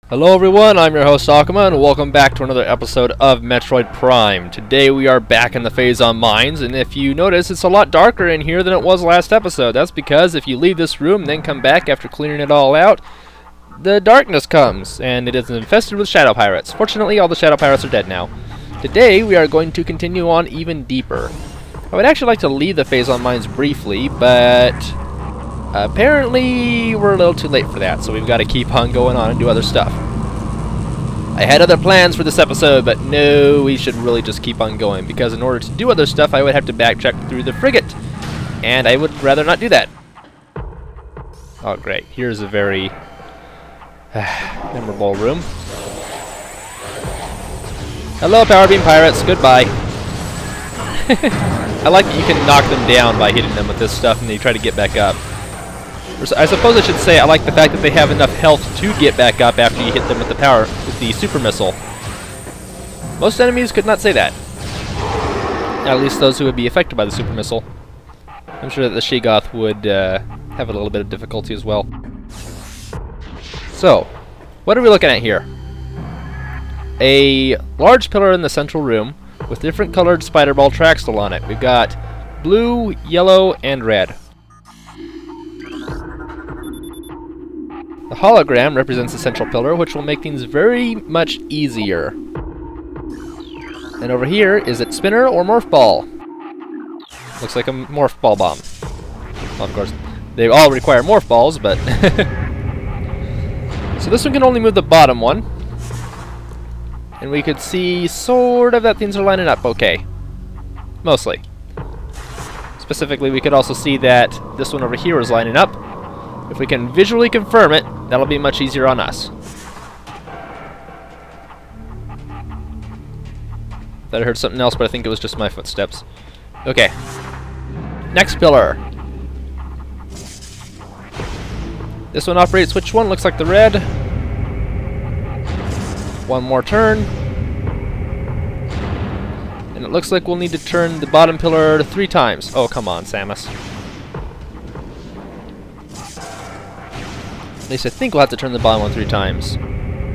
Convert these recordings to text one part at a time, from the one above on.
Hello everyone, I'm your host Akuma, and welcome back to another episode of Metroid Prime. Today we are back in the Phazon Mines, and if you notice, it's a lot darker in here than it was last episode. That's because if you leave this room and then come back after clearing it all out, the darkness comes, and it is infested with shadow pirates. Fortunately, all the shadow pirates are dead now. Today we are going to continue on even deeper. I would actually like to leave the Phazon Mines briefly, but apparently we're a little too late for that, so we've got to keep on going on and do other stuff. I had other plans for this episode, but no, we should really just keep on going, because in order to do other stuff I would have to backtrack through the frigate, and I would rather not do that. Oh great, here's a very memorable room. Hello Power Beam Pirates, goodbye. I like that you can knock them down by hitting them with this stuff and then you try to get back up. I suppose I should say I like the fact that they have enough health to get back up after you hit them with the super missile. Most enemies could not say that. At least those who would be affected by the super missile. I'm sure that the Sheegoth would have a little bit of difficulty as well. So, what are we looking at here? A large pillar in the central room with different colored spider ball tracks still on it. We've got blue, yellow, and red. The hologram represents the central pillar, which will make things very much easier. And over here, is it spinner or morph ball? Looks like a morph ball bomb. Well, of course, they all require morph balls, but... So this one can only move the bottom one. And we could see sort of that things are lining up okay. Mostly. Specifically, we could also see that this one over here is lining up. If we can visually confirm it, that'll be much easier on us. Thought I heard something else, but I think it was just my footsteps. Okay. Next pillar. This one operates which one? Looks like the red. One more turn. And it looks like we'll need to turn the bottom pillar 3 times. Oh, come on, Samus. At least I think we'll have to turn the bottom one 3 times.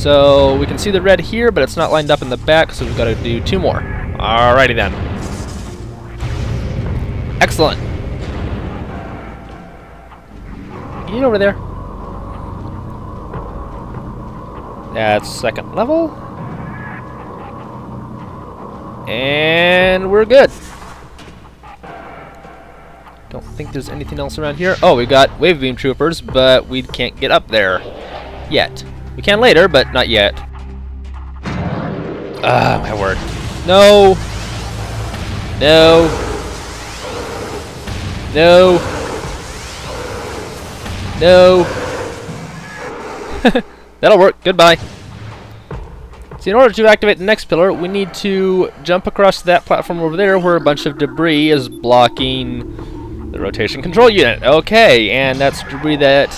So we can see the red here, but it's not lined up in the back, so we've got to do 2 more. Alrighty then. Excellent. Get over there. That's second level. And we're good. Don't think there's anything else around here. Oh, we got wave beam troopers, but we can't get up there yet. We can later, but not yet. Ah, my word. No. No. No. No. That'll work. Goodbye. So in order to activate the next pillar, we need to jump across that platform over there where a bunch of debris is blocking the rotation control unit. Okay, and that's debris that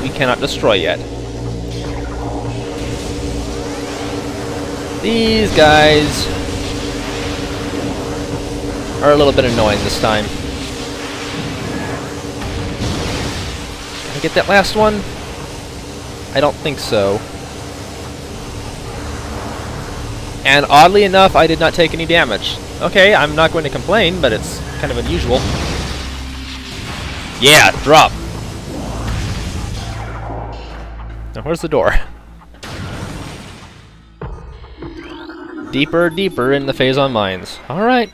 we cannot destroy yet. These guys are a little bit annoying this time. Can I get that last one? I don't think so. And oddly enough, I did not take any damage. Okay, I'm not going to complain, but it's kind of unusual. Yeah, drop. Now where's the door? Deeper, deeper in the Phazon Mines. Alright.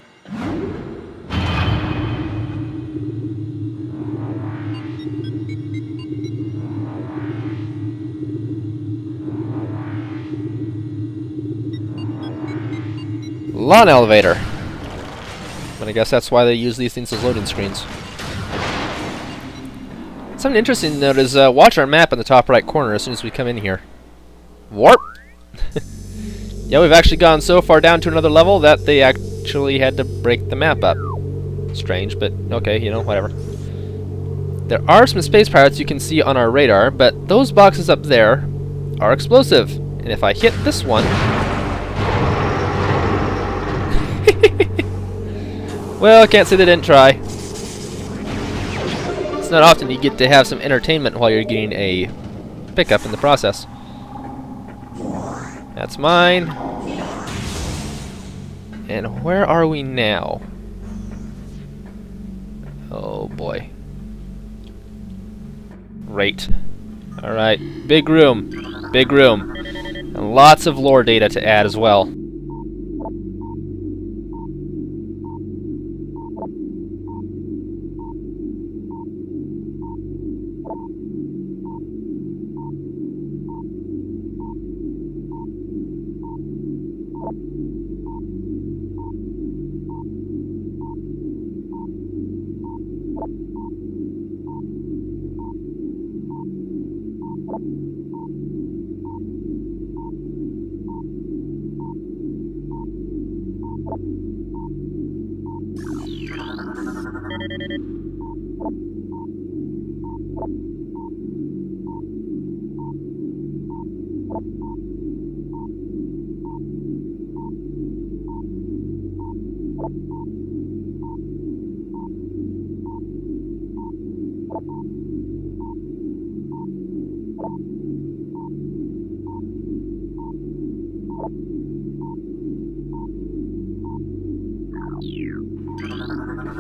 Lawn elevator. But I guess that's why they use these things as loading screens. Something interesting to note is watch our map in the top right corner as soon as we come in here. Warp! Yeah, we've actually gone so far down to another level that they actually had to break the map up. Strange, but okay, you know, whatever. There are some space pirates you can see on our radar, but those boxes up there are explosive. And if I hit this one... Well, I can't say they didn't try. It's not often you get to have some entertainment while you're getting a pickup in the process. That's mine. And where are we now? Oh boy. Right. Alright. Big room. Big room. And lots of lore data to add as well.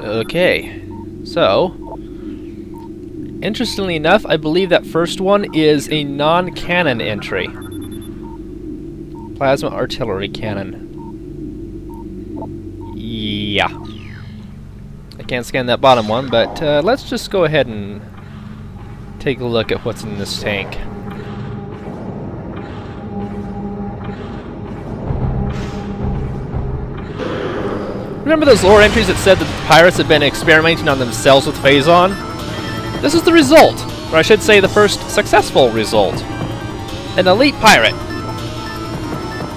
Okay, so interestingly enough, I believe that first one is a non-canon entry. Plasma artillery cannon. Yeah. I can't scan that bottom one, but let's just go ahead and take a look at what's in this tank. Remember those lore entries that said that the pirates had been experimenting on themselves with Phazon? This is the result, or I should say the first successful result. An elite pirate.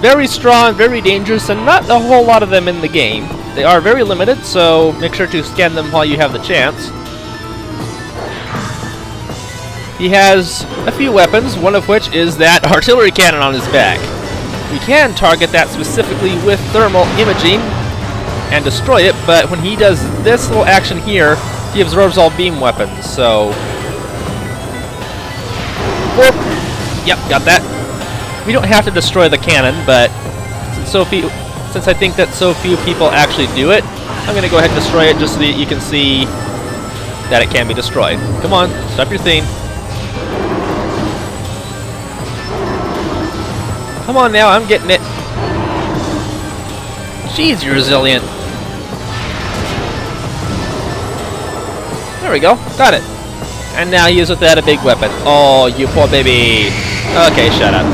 Very strong, very dangerous, and not a whole lot of them in the game. They are very limited, so make sure to scan them while you have the chance. He has a few weapons, one of which is that artillery cannon on his back. We can target that specifically with thermal imaging and destroy it, but when he does this little action here, he absorbs all beam weapons, so... Whoop! Yep, got that. We don't have to destroy the cannon, but since I think that so few people actually do it, I'm going to go ahead and destroy it just so that you can see that it can be destroyed. Come on, stop your thing. Come on now, I'm getting it. Jeez, you're resilient. There we go, got it. And now he is without a big weapon. Oh, you poor baby. Okay, shut up.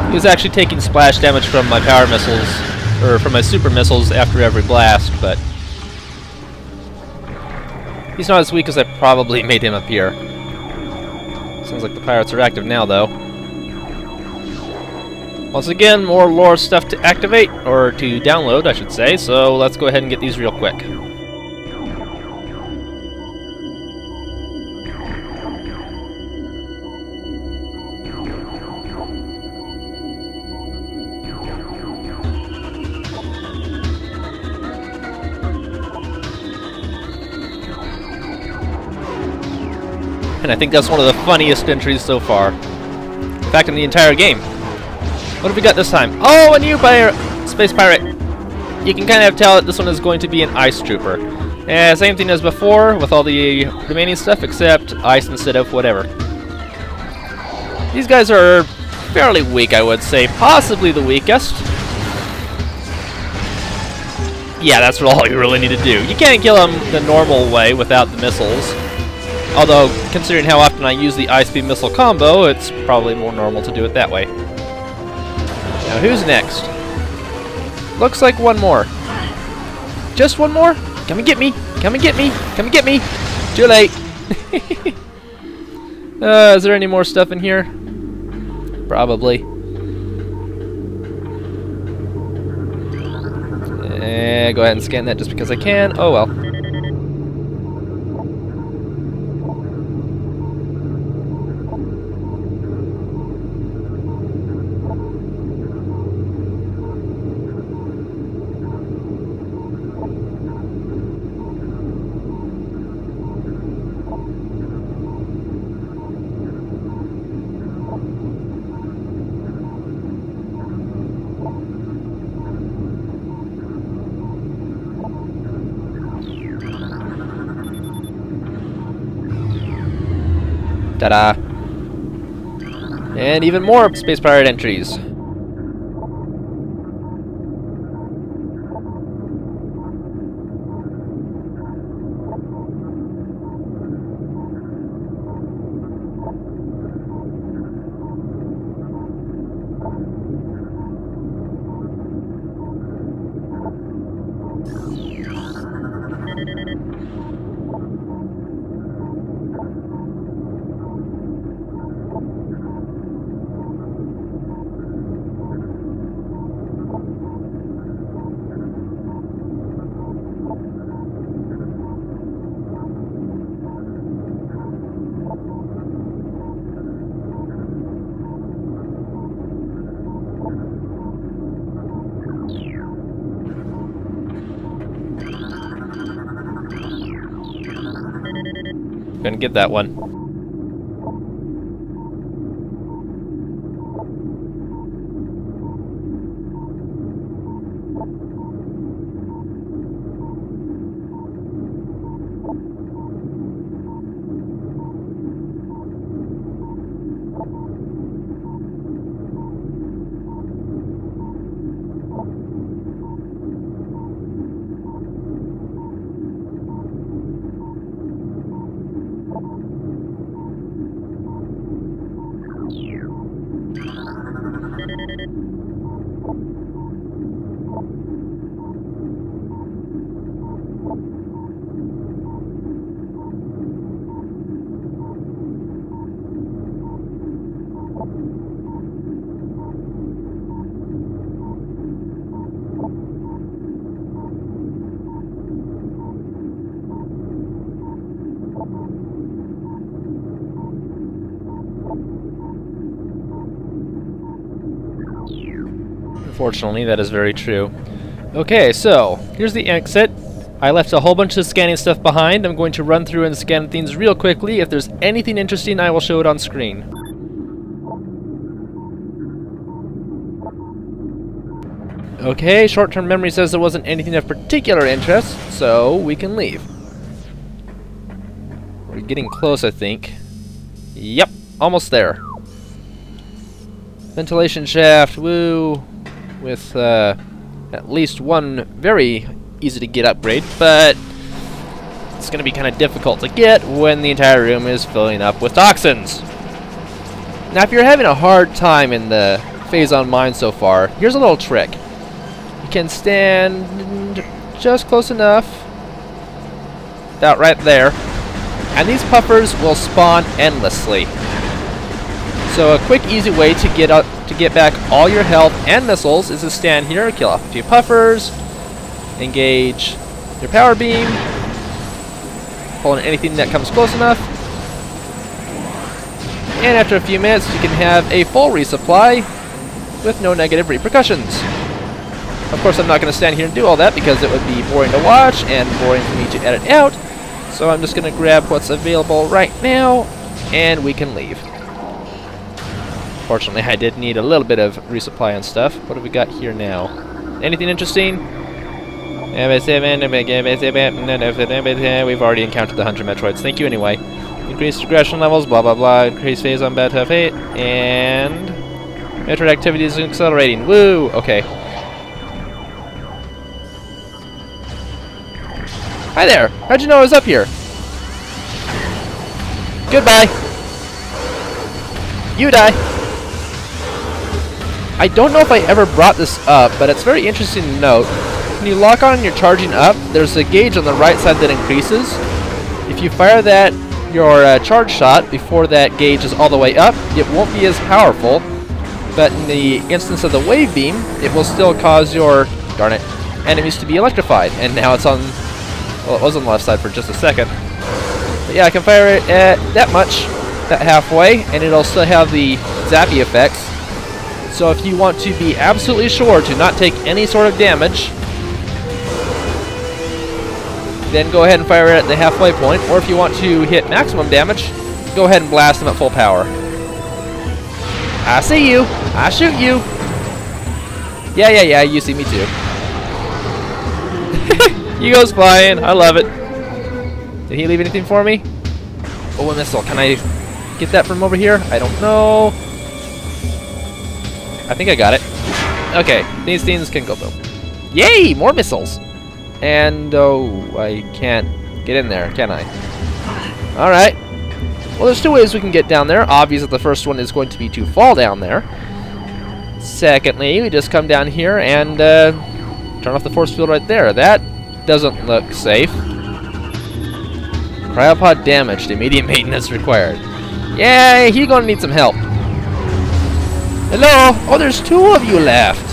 He was actually taking splash damage from my power missiles, or from my super missiles after every blast, but he's not as weak as I probably made him appear. Sounds like the pirates are active now, though. Once again, more lore stuff to activate, or to download, I should say, so let's go ahead and get these real quick. And I think that's one of the funniest entries so far. In fact, in the entire game. What have we got this time? Oh, a new space pirate! You can kind of tell that this one is going to be an ice trooper. Same thing as before, with all the remaining stuff, except ice instead of whatever. These guys are fairly weak, I would say. Possibly the weakest. Yeah, that's all you really need to do. You can't kill them the normal way without the missiles. Although, considering how often I use the ice beam missile combo, it's probably more normal to do it that way. Now, who's next? Looks like one more. Just one more? Come and get me! Come and get me! Come and get me! Too late! Is there any more stuff in here? Probably. Go ahead and scan that just because I can. Oh well. Ta-da! And even more Space Pirate entries. Gonna get that one. Unfortunately, that is very true. Okay, so here's the exit. I left a whole bunch of scanning stuff behind. I'm going to run through and scan things real quickly. If there's anything interesting, I will show it on screen. Okay, short-term memory says there wasn't anything of particular interest, so we can leave. We're getting close, I think. Yep, almost there. Ventilation shaft, woo, with at least one very easy to get upgrade, but it's going to be kind of difficult to get when the entire room is filling up with toxins. Now, if you're having a hard time in the phase on mine so far, here's a little trick. You can stand just close enough, about right there, and these puffers will spawn endlessly. So a quick, easy way to get back all your health and missiles is to stand here, kill off a few puffers, engage your power beam, pull in anything that comes close enough, and after a few minutes you can have a full resupply with no negative repercussions. Of course, I'm not going to stand here and do all that because it would be boring to watch and boring for me to edit out, so I'm just going to grab what's available right now and we can leave. Fortunately, I did need a little bit of resupply and stuff. What have we got here now? Anything interesting? We've already encountered the 100 Metroids. Thank you anyway. Increased aggression levels, blah blah blah. Increased phase on Beta Fate. And Metroid activity is accelerating. Woo! Okay. Hi there! How'd you know I was up here? Goodbye! You die! I don't know if I ever brought this up, but it's very interesting to note. When you lock on and you're charging up, there's a gauge on the right side that increases. If you fire your charge shot before that gauge is all the way up, it won't be as powerful. But in the instance of the wave beam, it will still cause your, darn it, enemies to be electrified. And now it's on, well, it was on the left side for just a second. But yeah, I can fire it at that much, that halfway, and it'll still have the zappy effects. So if you want to be absolutely sure to not take any sort of damage, then go ahead and fire it at the halfway point. Or if you want to hit maximum damage, go ahead and blast them at full power. I see you. I shoot you. Yeah, you see me too. He goes flying. I love it. Did he leave anything for me? Oh, a missile. Can I get that from over here? I don't know. I think I got it. Okay, these things can go boom. Yay! More missiles! And, oh, I can't get in there, can I? Alright. Well, there's two ways we can get down there. Obviously, the first one is going to be to fall down there. Secondly, we just come down here and turn off the force field right there. That doesn't look safe. Cryopod damaged. Immediate maintenance required. Yay! He's gonna need some help. Hello? Oh, there's two of you left.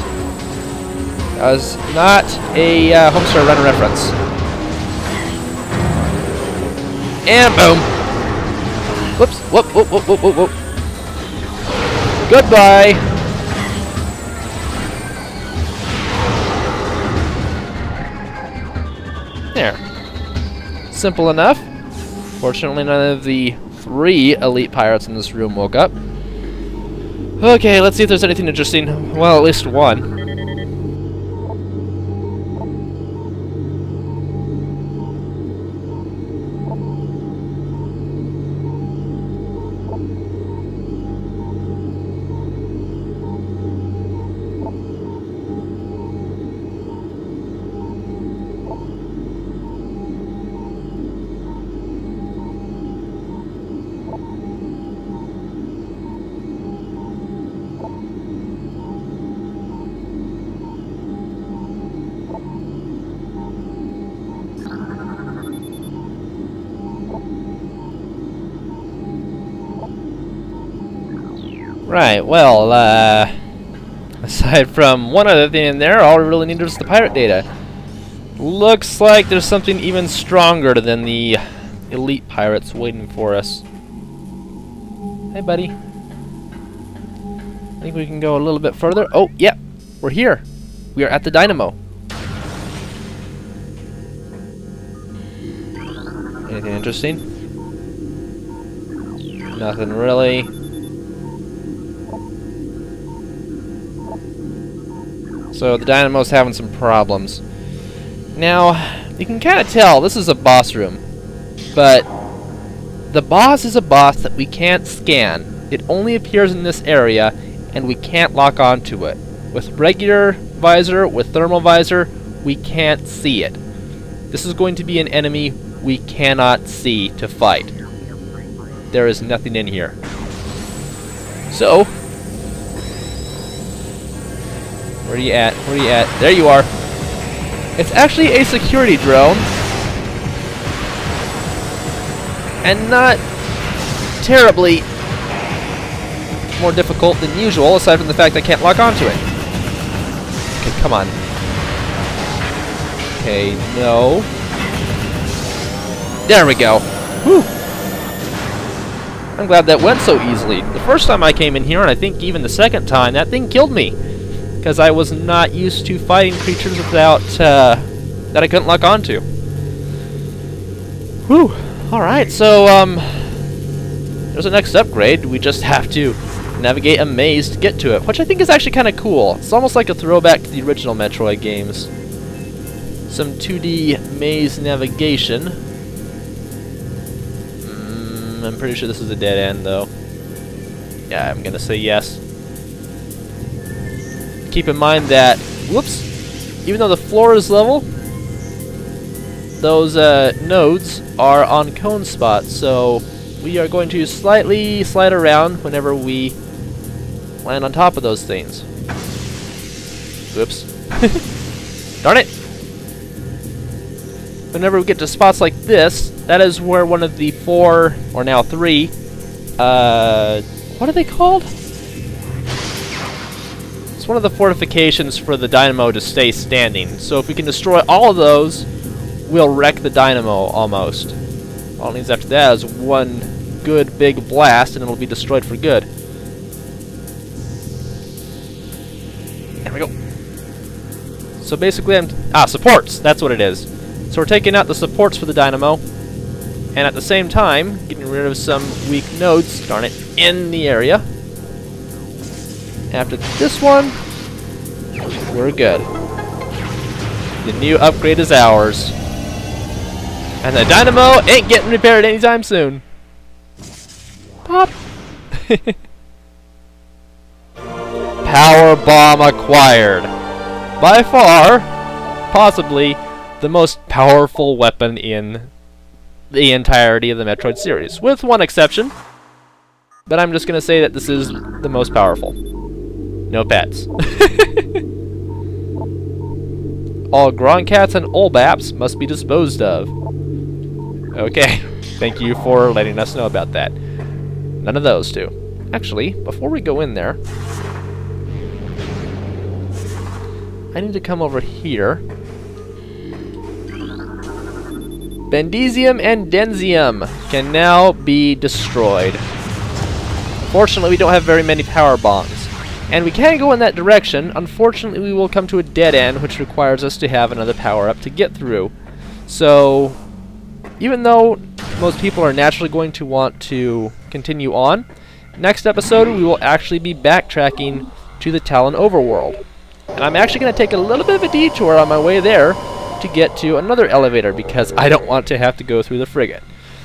That was not a Homestar Runner reference. And boom. Whoops. Whoop, whoop, whoop, whoop, whoop, whoop. Goodbye. There. Simple enough. Fortunately, none of the 3 elite pirates in this room woke up. Okay, let's see if there's anything interesting. Well, at least one. Right, well, aside from one other thing in there, all we really need is the pirate data. Looks like there's something even stronger than the elite pirates waiting for us. Hey, buddy. I think we can go a little bit further. Oh, yeah, we're here. We are at the dynamo. Anything interesting? Nothing really. So the dynamo's having some problems. Now, you can kind of tell this is a boss room, but the boss is a boss that we can't scan. It only appears in this area, and we can't lock onto it. With regular visor, with thermal visor, we can't see it. This is going to be an enemy we cannot see to fight. There is nothing in here. So, where are you at? Where are you at? There you are. It's actually a security drone. And not terribly more difficult than usual, aside from the fact I can't lock onto it. Okay, come on. Okay, no. There we go. Whew. I'm glad that went so easily. The first time I came in here, and I think even the second time, that thing killed me. Because I was not used to fighting creatures without, that I couldn't lock onto. Whew. Alright, so, there's a next upgrade. We just have to navigate a maze to get to it, which I think is actually kind of cool. It's almost like a throwback to the original Metroid games. Some 2D maze navigation. I'm pretty sure this is a dead end, though. Yeah, I'm gonna say yes. Keep in mind that, whoops, even though the floor is level, those nodes are on cone spots, so we are going to slightly slide around whenever we land on top of those things. Whoops. Darn it! Whenever we get to spots like this, that is where one of the 4, or now 3, what are they called? It's one of the fortifications for the dynamo to stay standing. So if we can destroy all of those, we'll wreck the dynamo almost. All it needs after that is one good big blast and it'll be destroyed for good. There we go. So basically supports, that's what it is. So we're taking out the supports for the dynamo, and at the same time, getting rid of some weak nodes, darn it, in the area. After this one, we're good. The new upgrade is ours. And the dynamo ain't getting repaired anytime soon. Pop! Power bomb acquired. By far, possibly, the most powerful weapon in the entirety of the Metroid series. With one exception. But I'm just going to say that this is the most powerful. No pets. All Gronkats and Olbaps must be disposed of. Okay, thank you for letting us know about that. None of those two. Actually, before we go in there, I need to come over here. Bendezium and Denzium can now be destroyed. Fortunately, we don't have very many power bombs. And we can go in that direction. Unfortunately, we will come to a dead end, which requires us to have another power-up to get through. So, even though most people are naturally going to want to continue on, next episode we will actually be backtracking to the Talon overworld. And I'm actually going to take a little bit of a detour on my way there to get to another elevator, because I don't want to have to go through the frigate.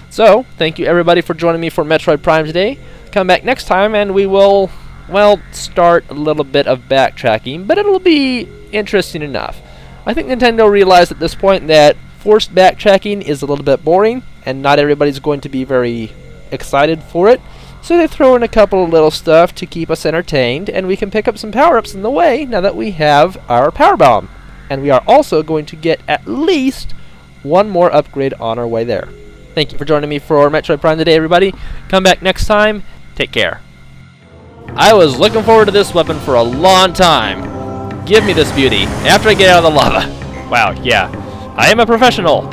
So, thank you everybody for joining me for Metroid Prime today. Come back next time and we will, well, start a little bit of backtracking, but it'll be interesting enough. I think Nintendo realized at this point that forced backtracking is a little bit boring, and not everybody's going to be very excited for it. So they throw in a couple of little stuff to keep us entertained, and we can pick up some power-ups in the way now that we have our power bomb. And we are also going to get at least one more upgrade on our way there. Thank you for joining me for Metroid Prime today, everybody. Come back next time. Take care. I was looking forward to this weapon for a long time. Give me this beauty after I get out of the lava. Wow, yeah. I am a professional.